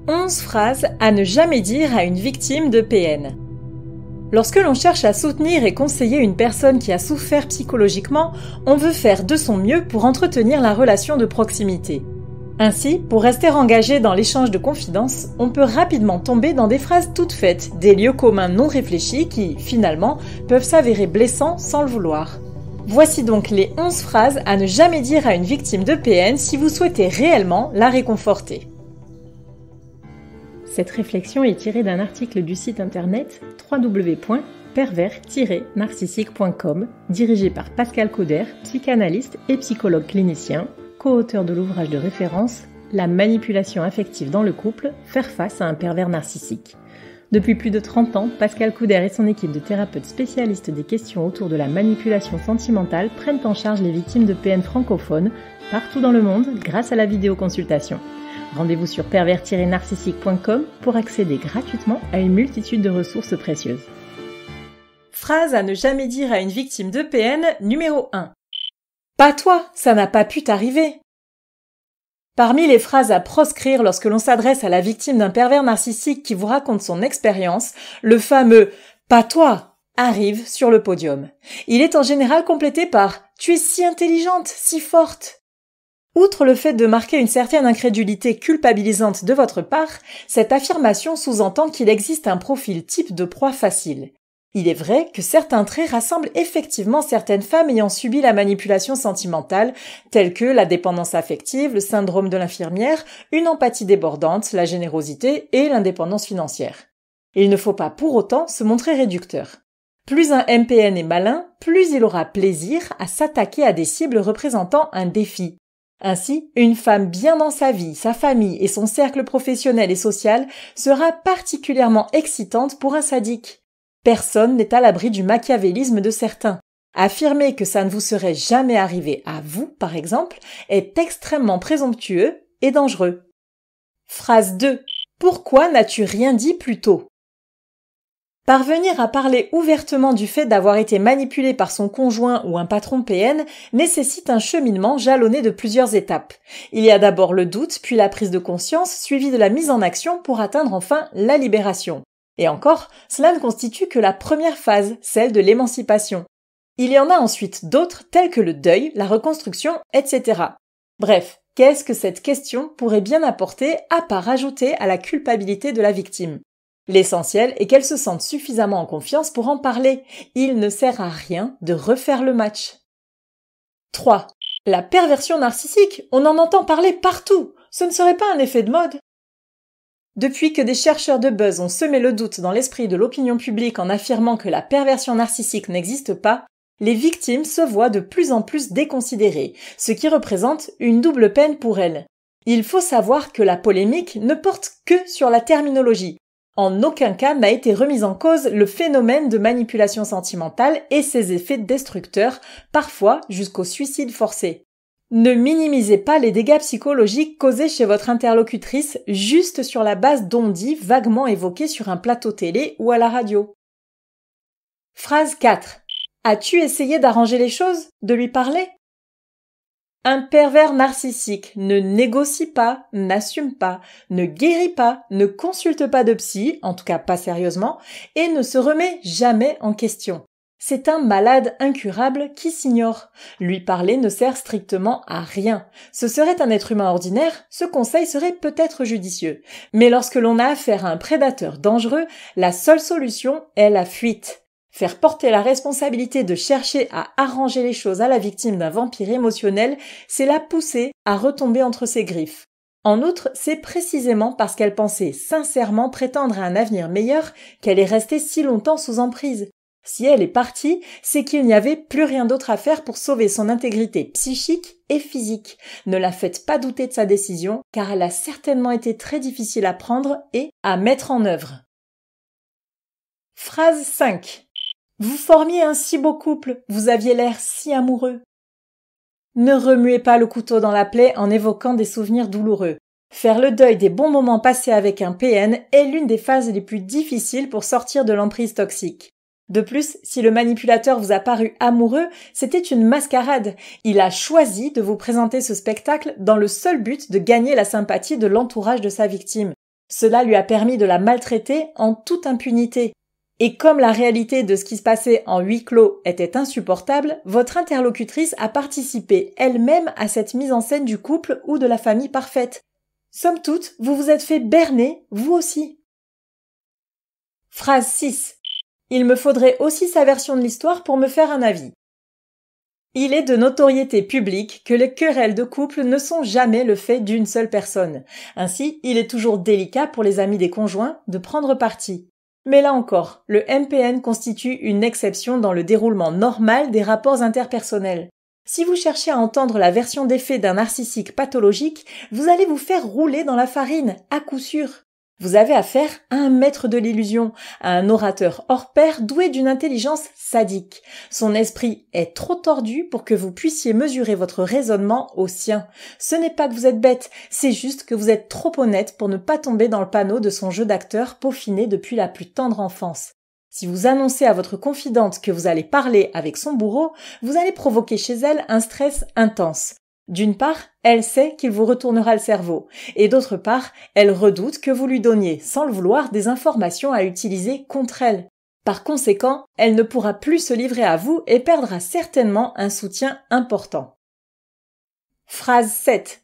11 phrases à ne jamais dire à une victime de PN. Lorsque l'on cherche à soutenir et conseiller une personne qui a souffert psychologiquement, on veut faire de son mieux pour entretenir la relation de proximité. Ainsi, pour rester engagé dans l'échange de confidences, on peut rapidement tomber dans des phrases toutes faites, des lieux communs non réfléchis qui, finalement, peuvent s'avérer blessants sans le vouloir. Voici donc les 11 phrases à ne jamais dire à une victime de PN si vous souhaitez réellement la réconforter. Cette réflexion est tirée d'un article du site internet www.pervers-narcissique.com, dirigé par Pascal Couder, psychanalyste et psychologue clinicien, co-auteur de l'ouvrage de référence « La manipulation affective dans le couple, faire face à un pervers narcissique ». Depuis plus de 30 ans, Pascal Couder et son équipe de thérapeutes spécialistes des questions autour de la manipulation sentimentale prennent en charge les victimes de PN francophones partout dans le monde grâce à la vidéoconsultation. Rendez-vous sur pervers-narcissique.com pour accéder gratuitement à une multitude de ressources précieuses. Phrase à ne jamais dire à une victime de PN numéro 1. Pas toi, ça n'a pas pu t'arriver. Parmi les phrases à proscrire lorsque l'on s'adresse à la victime d'un pervers narcissique qui vous raconte son expérience, le fameux « pas toi » arrive sur le podium. Il est en général complété par « tu es si intelligente, si forte ». Outre le fait de marquer une certaine incrédulité culpabilisante de votre part, cette affirmation sous-entend qu'il existe un profil type de proie facile. Il est vrai que certains traits rassemblent effectivement certaines femmes ayant subi la manipulation sentimentale, telles que la dépendance affective, le syndrome de l'infirmière, une empathie débordante, la générosité et l'indépendance financière. Il ne faut pas pour autant se montrer réducteur. Plus un MPN est malin, plus il aura plaisir à s'attaquer à des cibles représentant un défi. Ainsi, une femme bien dans sa vie, sa famille et son cercle professionnel et social sera particulièrement excitante pour un sadique. Personne n'est à l'abri du machiavélisme de certains. Affirmer que ça ne vous serait jamais arrivé à vous, par exemple, est extrêmement présomptueux et dangereux. Phrase 2. Pourquoi n'as-tu rien dit plus tôt ? Parvenir à parler ouvertement du fait d'avoir été manipulé par son conjoint ou un patron PN nécessite un cheminement jalonné de plusieurs étapes. Il y a d'abord le doute, puis la prise de conscience, suivie de la mise en action pour atteindre enfin la libération. Et encore, cela ne constitue que la première phase, celle de l'émancipation. Il y en a ensuite d'autres, telles que le deuil, la reconstruction, etc. Bref, qu'est-ce que cette question pourrait bien apporter à part ajouter à la culpabilité de la victime ? L'essentiel est qu'elle se sente suffisamment en confiance pour en parler. Il ne sert à rien de refaire le match. 3. La perversion narcissique, on en entend parler partout. Ce ne serait pas un effet de mode ? Depuis que des chercheurs de buzz ont semé le doute dans l'esprit de l'opinion publique en affirmant que la perversion narcissique n'existe pas, les victimes se voient de plus en plus déconsidérées, ce qui représente une double peine pour elles. Il faut savoir que la polémique ne porte que sur la terminologie. En aucun cas n'a été remis en cause le phénomène de manipulation sentimentale et ses effets destructeurs, parfois jusqu'au suicide forcé. Ne minimisez pas les dégâts psychologiques causés chez votre interlocutrice juste sur la base d'on-dit vaguement évoqués sur un plateau télé ou à la radio. Phrase 4. As-tu essayé d'arranger les choses, de lui parler ? Un pervers narcissique ne négocie pas, n'assume pas, ne guérit pas, ne consulte pas de psy, en tout cas pas sérieusement, et ne se remet jamais en question. C'est un malade incurable qui s'ignore. Lui parler ne sert strictement à rien. Ce serait un être humain ordinaire, ce conseil serait peut-être judicieux. Mais lorsque l'on a affaire à un prédateur dangereux, la seule solution est la fuite. Faire porter la responsabilité de chercher à arranger les choses à la victime d'un vampire émotionnel, c'est la pousser à retomber entre ses griffes. En outre, c'est précisément parce qu'elle pensait sincèrement prétendre à un avenir meilleur qu'elle est restée si longtemps sous emprise. Si elle est partie, c'est qu'il n'y avait plus rien d'autre à faire pour sauver son intégrité psychique et physique. Ne la faites pas douter de sa décision, car elle a certainement été très difficile à prendre et à mettre en œuvre. Phrase 5. Vous formiez un si beau couple, vous aviez l'air si amoureux. Ne remuez pas le couteau dans la plaie en évoquant des souvenirs douloureux. Faire le deuil des bons moments passés avec un PN est l'une des phases les plus difficiles pour sortir de l'emprise toxique. De plus, si le manipulateur vous a paru amoureux, c'était une mascarade. Il a choisi de vous présenter ce spectacle dans le seul but de gagner la sympathie de l'entourage de sa victime. Cela lui a permis de la maltraiter en toute impunité. Et comme la réalité de ce qui se passait en huis clos était insupportable, votre interlocutrice a participé elle-même à cette mise en scène du couple ou de la famille parfaite. Somme toute, vous vous êtes fait berner, vous aussi. Phrase 6. Il me faudrait aussi sa version de l'histoire pour me faire un avis. Il est de notoriété publique que les querelles de couple ne sont jamais le fait d'une seule personne. Ainsi, il est toujours délicat pour les amis des conjoints de prendre parti. Mais là encore, le MPN constitue une exception dans le déroulement normal des rapports interpersonnels. Si vous cherchez à entendre la version des faits d'un narcissique pathologique, vous allez vous faire rouler dans la farine, à coup sûr. Vous avez affaire à un maître de l'illusion, à un orateur hors pair doué d'une intelligence sadique. Son esprit est trop tordu pour que vous puissiez mesurer votre raisonnement au sien. Ce n'est pas que vous êtes bête, c'est juste que vous êtes trop honnête pour ne pas tomber dans le panneau de son jeu d'acteur peaufiné depuis la plus tendre enfance. Si vous annoncez à votre confidente que vous allez parler avec son bourreau, vous allez provoquer chez elle un stress intense. D'une part, elle sait qu'il vous retournera le cerveau, et d'autre part, elle redoute que vous lui donniez, sans le vouloir, des informations à utiliser contre elle. Par conséquent, elle ne pourra plus se livrer à vous et perdra certainement un soutien important. Phrase 7.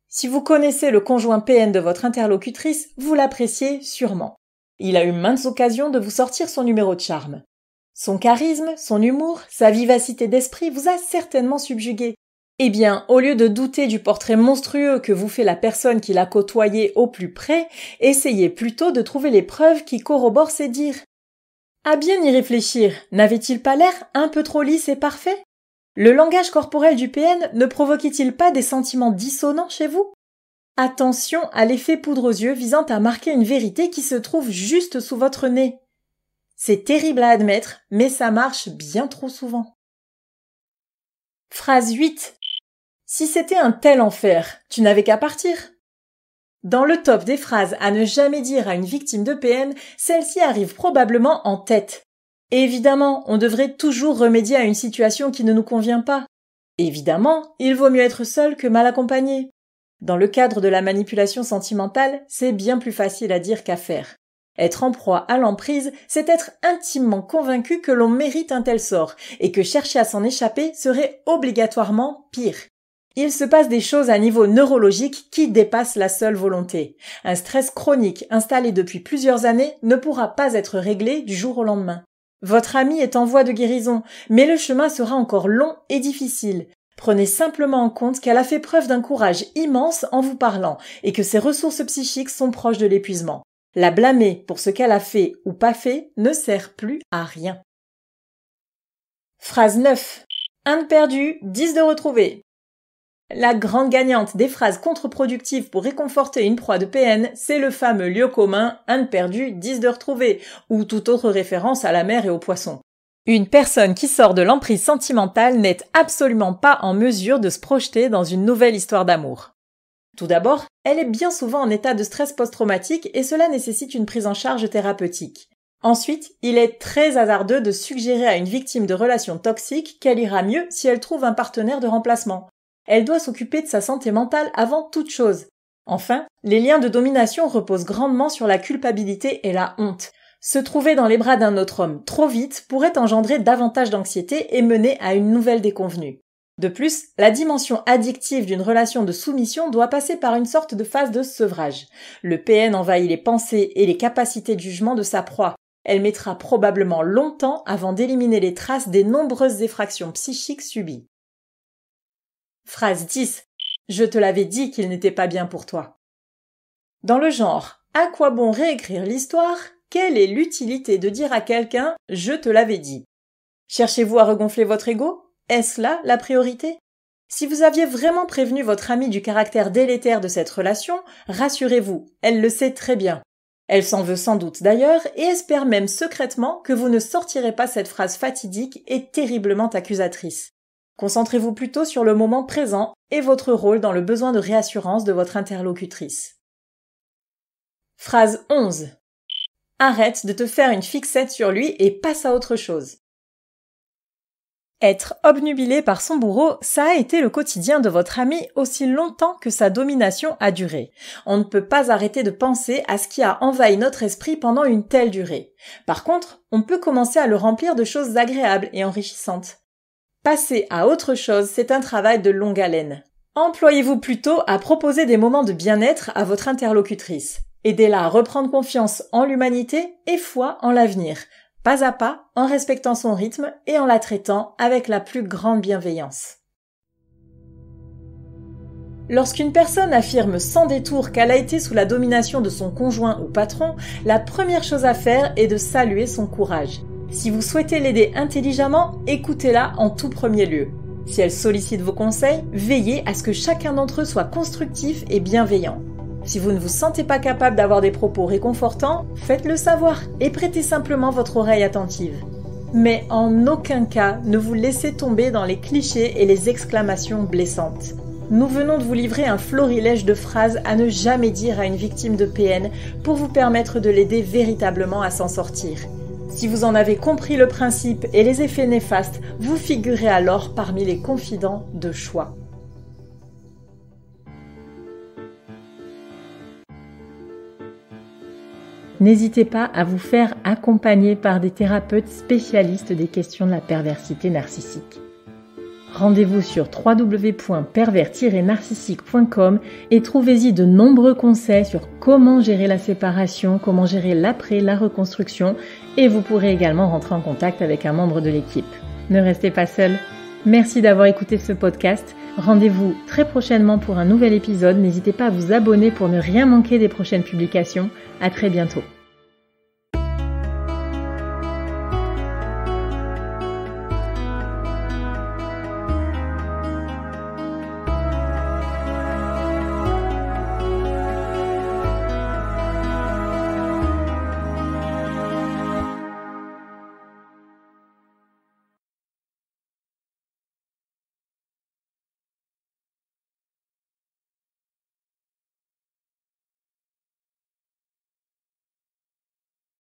Si vous connaissez le conjoint PN de votre interlocutrice, vous l'appréciez sûrement. Il a eu maintes occasions de vous sortir son numéro de charme. Son charisme, son humour, sa vivacité d'esprit vous a certainement subjugué. Eh bien, au lieu de douter du portrait monstrueux que vous fait la personne qui l'a côtoyé au plus près, essayez plutôt de trouver les preuves qui corroborent ses dires. À bien y réfléchir, n'avait-il pas l'air un peu trop lisse et parfait? Le langage corporel du PN ne provoquait-il pas des sentiments dissonants chez vous? Attention à l'effet poudre aux yeux visant à marquer une vérité qui se trouve juste sous votre nez. C'est terrible à admettre, mais ça marche bien trop souvent. Phrase 8. Si c'était un tel enfer, tu n'avais qu'à partir. Dans le top des phrases à ne jamais dire à une victime de PN, celle-ci arrive probablement en tête. Évidemment, on devrait toujours remédier à une situation qui ne nous convient pas. Évidemment, il vaut mieux être seul que mal accompagné. Dans le cadre de la manipulation sentimentale, c'est bien plus facile à dire qu'à faire. Être en proie à l'emprise, c'est être intimement convaincu que l'on mérite un tel sort et que chercher à s'en échapper serait obligatoirement pire. Il se passe des choses à niveau neurologique qui dépassent la seule volonté. Un stress chronique installé depuis plusieurs années ne pourra pas être réglé du jour au lendemain. Votre amie est en voie de guérison, mais le chemin sera encore long et difficile. Prenez simplement en compte qu'elle a fait preuve d'un courage immense en vous parlant et que ses ressources psychiques sont proches de l'épuisement. La blâmer pour ce qu'elle a fait ou pas fait ne sert plus à rien. Phrase 9. 1 de perdu, 10 de retrouvé. La grande gagnante des phrases contre-productives pour réconforter une proie de PN, c'est le fameux lieu commun « 1 de perdu, 10 de retrouvé » ou toute autre référence à la mer et aux poissons. Une personne qui sort de l'emprise sentimentale n'est absolument pas en mesure de se projeter dans une nouvelle histoire d'amour. Tout d'abord, elle est bien souvent en état de stress post-traumatique et cela nécessite une prise en charge thérapeutique. Ensuite, il est très hasardeux de suggérer à une victime de relations toxiques qu'elle ira mieux si elle trouve un partenaire de remplacement. Elle doit s'occuper de sa santé mentale avant toute chose. Enfin, les liens de domination reposent grandement sur la culpabilité et la honte. Se trouver dans les bras d'un autre homme trop vite pourrait engendrer davantage d'anxiété et mener à une nouvelle déconvenue. De plus, la dimension addictive d'une relation de soumission doit passer par une sorte de phase de sevrage. Le PN envahit les pensées et les capacités de jugement de sa proie. Elle mettra probablement longtemps avant d'éliminer les traces des nombreuses effractions psychiques subies. Phrase 10. Je te l'avais dit qu'il n'était pas bien pour toi. Dans le genre « À quoi bon réécrire l'histoire ? Quelle est l'utilité de dire à quelqu'un « Je te l'avais dit » Cherchez-vous à regonfler votre ego ? Est-ce là la priorité ? Si vous aviez vraiment prévenu votre amie du caractère délétère de cette relation, rassurez-vous, elle le sait très bien. Elle s'en veut sans doute d'ailleurs et espère même secrètement que vous ne sortirez pas cette phrase fatidique et terriblement accusatrice. Concentrez-vous plutôt sur le moment présent et votre rôle dans le besoin de réassurance de votre interlocutrice. Phrase 11. Arrête de te faire une fixette sur lui et passe à autre chose. Être obnubilé par son bourreau, ça a été le quotidien de votre ami aussi longtemps que sa domination a duré. On ne peut pas arrêter de penser à ce qui a envahi notre esprit pendant une telle durée. Par contre, on peut commencer à le remplir de choses agréables et enrichissantes. Passer à autre chose, c'est un travail de longue haleine. Employez-vous plutôt à proposer des moments de bien-être à votre interlocutrice. Aidez-la à reprendre confiance en l'humanité et foi en l'avenir, pas à pas, en respectant son rythme et en la traitant avec la plus grande bienveillance. Lorsqu'une personne affirme sans détour qu'elle a été sous la domination de son conjoint ou patron, la première chose à faire est de saluer son courage. Si vous souhaitez l'aider intelligemment, écoutez-la en tout premier lieu. Si elle sollicite vos conseils, veillez à ce que chacun d'entre eux soit constructif et bienveillant. Si vous ne vous sentez pas capable d'avoir des propos réconfortants, faites-le savoir et prêtez simplement votre oreille attentive. Mais en aucun cas, ne vous laissez tomber dans les clichés et les exclamations blessantes. Nous venons de vous livrer un florilège de phrases à ne jamais dire à une victime de PN pour vous permettre de l'aider véritablement à s'en sortir. Si vous en avez compris le principe et les effets néfastes, vous figurez alors parmi les confidents de choix. N'hésitez pas à vous faire accompagner par des thérapeutes spécialistes des questions de la perversité narcissique. Rendez-vous sur www.pervers-narcissique.com et trouvez-y de nombreux conseils sur comment gérer la séparation, comment gérer l'après, la reconstruction, et vous pourrez également rentrer en contact avec un membre de l'équipe. Ne restez pas seul. Merci d'avoir écouté ce podcast. Rendez-vous très prochainement pour un nouvel épisode. N'hésitez pas à vous abonner pour ne rien manquer des prochaines publications. À très bientôt.